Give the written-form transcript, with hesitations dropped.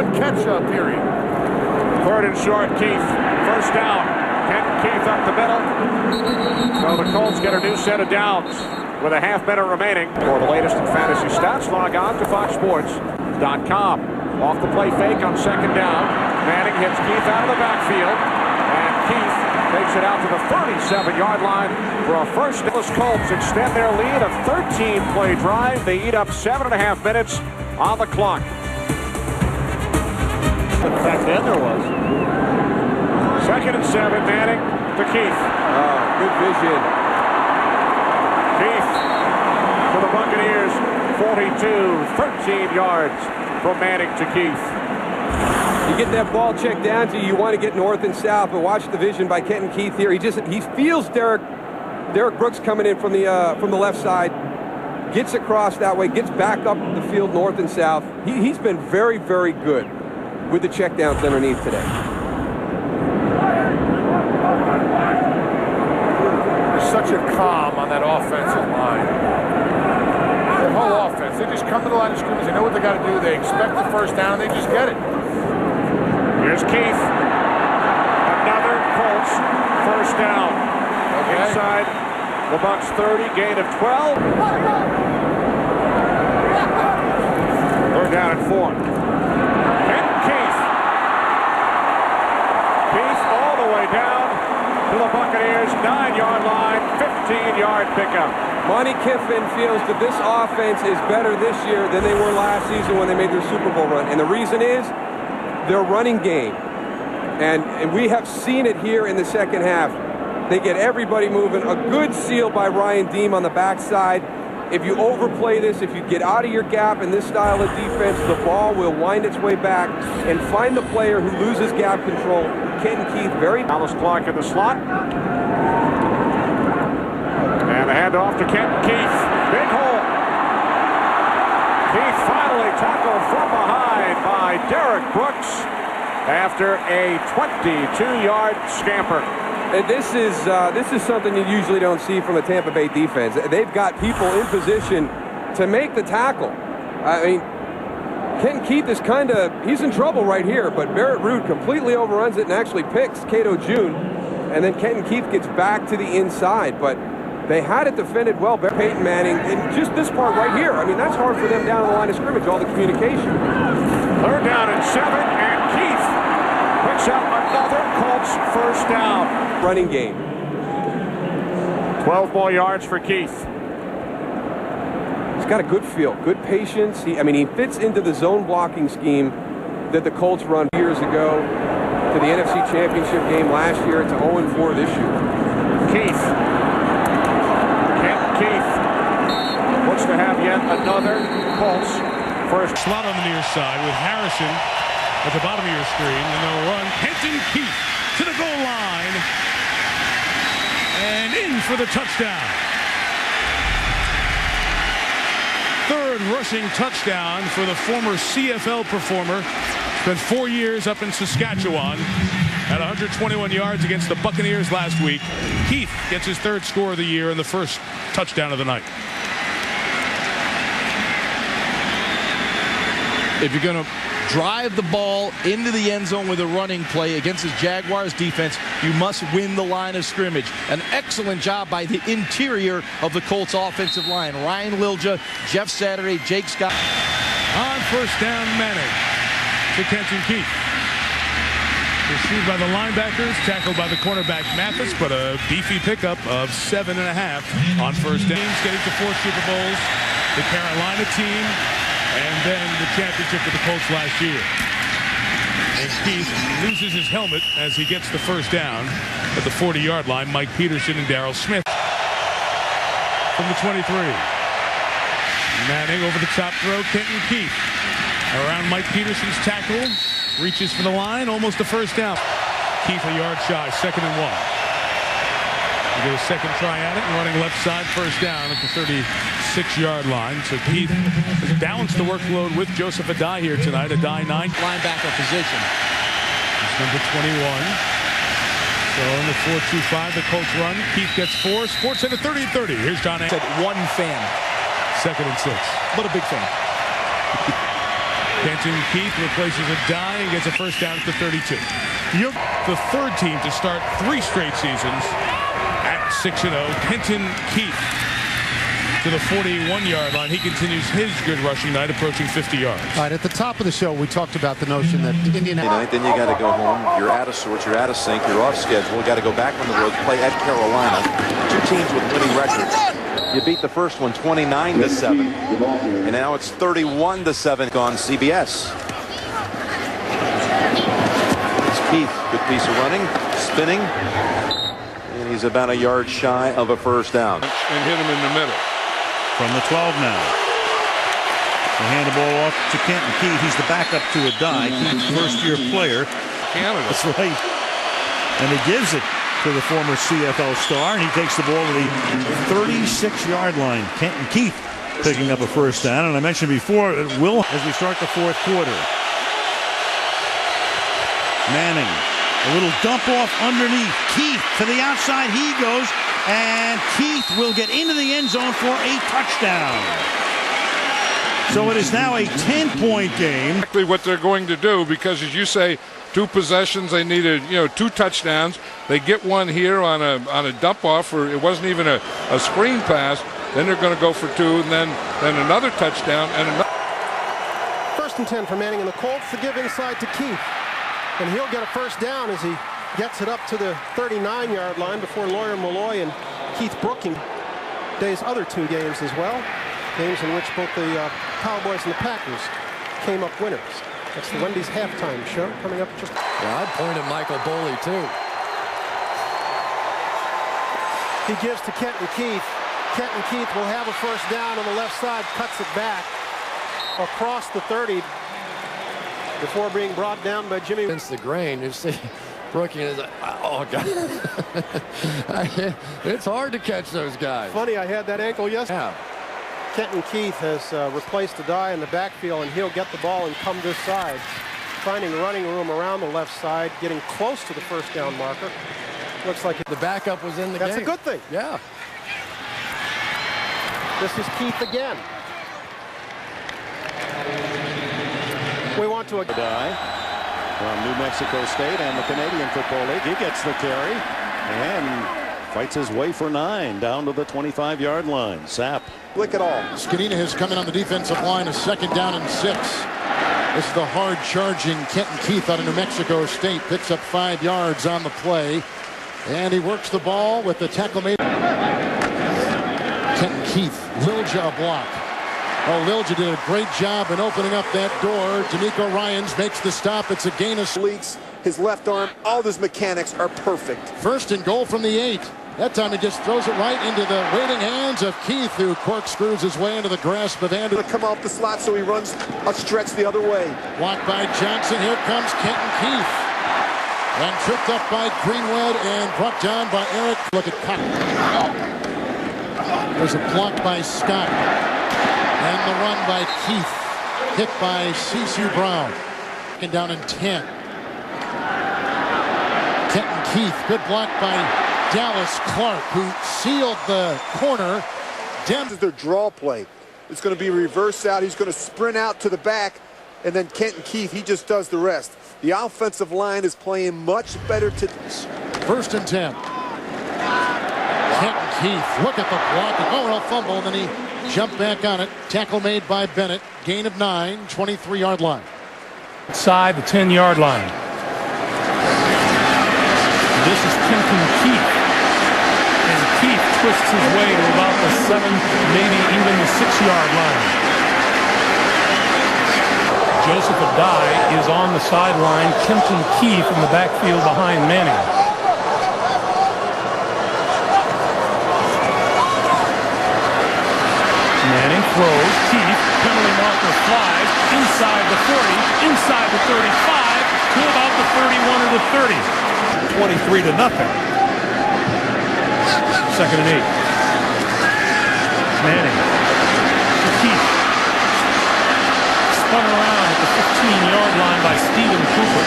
good catch period. Third and short, Keith. First down. Kenton Keith up the middle. So the Colts get a new set of downs with a half-minute remaining. For the latest in fantasy stats, log on to foxsports.com. Off the play fake on second down. Manning hits Keith out of the backfield. And Keith takes it out to the 37-yard line for a first down. The Colts extend their lead, a 13-play drive. They eat up 7.5 minutes on the clock. Back then there was. Second and 7, Manning to Keith. Good vision. Keith to the Buccaneers, 42, 13 yards from Manning to Keith. You get that ball checked down to you, you want to get north and south, but watch the vision by Kenton Keith here. He feels Derek Brooks coming in from the left side, gets across that way, gets back up the field north and south. He's been very, very good with the checkdowns underneath today. There's such a calm on that offensive line. The whole offense, they just come to the line of scrimmage, they know what they got to do, they expect the first down, and they just get it. Here's Keith. Another Colts first down. Okay. Inside the Bucs 30, gain of 12. Third down and 4. Kenton Keith. Keith all the way down to the Buccaneers 9-yard line, 15-yard pickup. Monty Kiffin feels that this offense is better this year than they were last season when they made their Super Bowl run. And the reason is their running game. And we have seen it here in the second half. They get everybody moving. A good seal by Ryan Deem on the backside. If you overplay this, if you get out of your gap in this style of defense, the ball will wind its way back and find the player who loses gap control. Kenton Keith, very... Dallas Clark in the slot. And the handoff to Kenton Keith. Big hole. Keith finally tackled from behind by Derek Brooks after a 22-yard scamper. And this is something you usually don't see from a Tampa Bay defense. They've got people in position to make the tackle. I mean, Kenton Keith is he's in trouble right here, but Barrett Root completely overruns it and actually picks Cato June. And then Kenton Keith gets back to the inside, but they had it defended well. Peyton Manning, and just this part right here, I mean, that's hard for them down the line of scrimmage, all the communication. Third down and 7, and Keith picks up another Colts first down. Running game. 12 more yards for Keith. He's got a good feel, good patience. He fits into the zone blocking scheme that the Colts run years ago to the NFC Championship game last year. It's 0-4 this year. Keith. Kenton Keith looks to have yet another Colts first. Slot on the near side with Harrison at the bottom of your screen, and they'll run Kenton Keith to the goal line and in for the touchdown. Third rushing touchdown for the former CFL performer. Spent 4 years up in Saskatchewan. At 121 yards against the Buccaneers last week. Keith gets his third score of the year and the first touchdown of the night. If you're going to drive the ball into the end zone with a running play against the Jaguars defense, you must win the line of scrimmage. An excellent job by the interior of the Colts offensive line. Ryan Lilja, Jeff Saturday, Jake Scott. On first down, Manning to Kenton Keith. Received by the linebackers, tackled by the cornerback Mathis, but a beefy pickup of 7.5 on first down. Getting to 4 Super Bowls, the Carolina team, and then the championship for the Colts last year. And Keith loses his helmet as he gets the first down at the 40-yard line. Mike Peterson and Darrell Smith from the 23. Manning over the top throw, Kenton Keith. Around Mike Peterson's tackle. Reaches for the line, almost a first down. Keith a yard shy, 2nd and 1. He get a second try at it and running left side, first down at the 36-yard line. So Keith has balanced the workload with Joseph Adai here tonight. Adai 9. Linebacker position. It's number 21. So in the 4-2-5, the Colts run. Keith gets 4. Sports at a 30-30. Here's John. Said one fan. 2nd and 6. But a big fan. Kenton Keith replaces a die and gets a first down at the 32. The third team to start 3 straight seasons at 6-0. Kenton Keith to the 41-yard line. He continues his good rushing night, approaching 50 yards. All right, at the top of the show, we talked about the notion that Indianapolis. Then you got to go home. You're out of sorts. You're out of sync. You're off schedule. You got to go back on the road, play at Carolina. 2 teams with winning records. You beat the first one 29-7, and now it's 31-7 on CBS. It's Keith, good piece of running, spinning, and he's about a yard shy of a first down. And hit him in the middle. From the 12 now. They hand the ball off to Kenton Keith. He's the backup to a die. Keith, first-year player. Canada. That's right. And he gives it to the former CFL star, and he takes the ball to the 36-yard line. Kenton Keith picking up a first down. And I mentioned before, it will as we start the fourth quarter. Manning, a little dump off underneath. Keith to the outside he goes, and Keith will get into the end zone for a touchdown. So it is now a 10-point game. Exactly what they're going to do, because as you say, 2 possessions, they needed 2 touchdowns. They get one here on a dump off, or it wasn't even a screen pass. Then they're going to go for 2, and then another touchdown and another. 1st and 10 for Manning and the Colts. The give inside to Keith, and he'll get a first down as he gets it up to the 39-yard line before Lawyer Malloy and Keith Brooking. Day's other 2 games as well, games in which both the Cowboys and the Packers came up winners. That's the Wendy's halftime show coming up just. Yeah, I'd point at Michael Boley too. He gives to Kenton Keith. Kenton Keith will have a first down on the left side, cuts it back across the 30 before being brought down by Jimmy. Against the grain, you see, Brooking is, oh God. It's hard to catch those guys. Funny, I had that ankle yesterday. Yeah. Kenton Keith has replaced a die in the backfield, and he'll get the ball and come this side, finding running room around the left side, getting close to the first down marker. Looks like the backup was in the game. That's a good thing. Yeah. This is Keith again. We want to die from New Mexico State and the Canadian Football League. He gets the carry and fights his way for 9 down to the 25-yard line. Sapp. Look at all. Scanina has come in on the defensive line, a 2nd down and 6. This is the hard-charging Kenton Keith out of New Mexico State. Picks up 5 yards on the play, and he works the ball with the tackle made. Kenton Keith, Lilja a block. Oh, Lilja did a great job in opening up that door. D'Amico Ryans makes the stop. It's a gain of leaks. His left arm, all of his mechanics are perfect. 1st and goal from the 8. That time he just throws it right into the waiting hands of Keith, who corkscrews his way into the grasp of Anderson. Come off the slot, so he runs a stretch the other way. Blocked by Johnson. Here comes Kenton Keith. And tripped up by Greenwood and brought down by Eric. Look at Cotton. There's a block by Scott. And the run by Keith. Hit by Cece Brown. And down in 10. Kenton Keith. Good block by Dallas Clark, who sealed the corner. This is their draw play. It's going to be reverse out. He's going to sprint out to the back, and then Kenton Keith, he just does the rest. The offensive line is playing much better today. 1st and 10. Kenton Keith, look at the block. Oh, no fumble, and then he jumped back on it. Tackle made by Bennett. Gain of 9, 23-yard line. Inside the 10-yard line. This is Kenton Keith. And Keith twists his way to about the 7, maybe even the 6-yard line. Joseph Adai is on the sideline. Kenton Keith in the backfield behind Manning. Manning throws. Keith, penalty marker flies. Inside the 40, inside the 35, to about the 31 or the 30. 23-0. 2nd and 8. Manning to Keith. Spun around at the 15-yard line by Stephen Cooper.